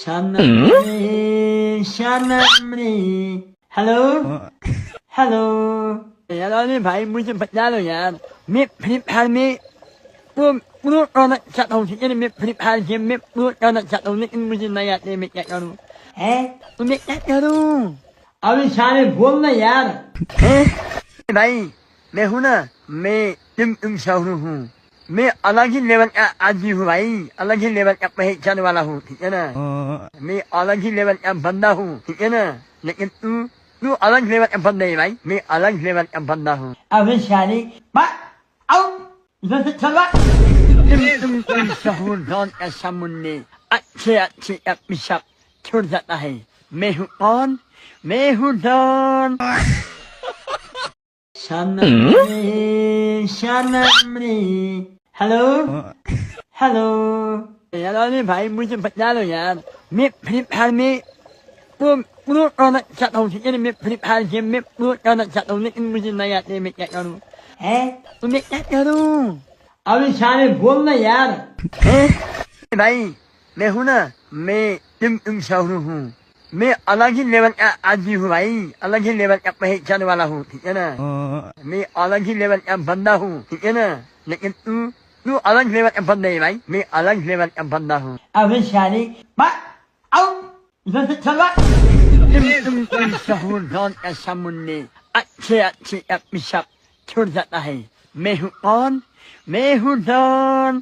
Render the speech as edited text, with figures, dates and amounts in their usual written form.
शानमरे hello hello यार अरे भाई मुझे बता दो यार मैं फ्री फायर में वो अपलोड करना चाहता हूँ ठीक है मैं फ्री फायर गेम में अपलोड करना चाहता हूँ लेकिन मुझे नहीं आते मैं क्या करूँ है तो मैं क्या करूँ अभी सारे बोल ना यार है भाई मैं हूँ ना मैं तुम शाहरुख हूँ मैं अलग ही लेवल का आदमी हूँ भाई अलग ही लेवल का पहचान वाला हूँ ठीक है ना मैं अलग ही लेवल का बंदा हूँ ठीक है ना लेकिन तू अलग लेवल का बंदा है भाई मैं अलग लेवल का बंदा हूँ अबे शादी आओ इधर से चल तुम शहर डॉन का सामने अच्छे अच्छे एपिसोड छोड़ जाता है मैं हूँ कौन मैं हूँ डॉन शानमरे हेलो हेलो यार अरे भाई मुझे बता दो यार मैं फ्री फायर में वो अपलोड करना चाहता हूँ ठीक है मैं फ्री फायर गेम में अपलोड करना चाहता हूँ लेकिन मुझे नहीं आते मैं क्या करूँ है तो मैं क्या करूँ अभी सारे बोल ना यार है भाई मैं हूँ ना मैं तुम शाहरुख हूँ मैं अलग ही लेवल का आदमी हूँ भाई अलग ही लेवल का पहचान वाला हूँ ठीक है ना मैं अलग ही लेवल का बंदा हूँ ठीक है ना लेकिन तू अलग लेवल का बंदा है भाई मैं अलग लेवल का बंदा हूँ अबे शादी आओ इधर से चल तुम शहर डॉन का सामने अच्छे अच्छे एपिसोड छोड़ जाता है मैं हूँ कौन मैं हूँ डॉन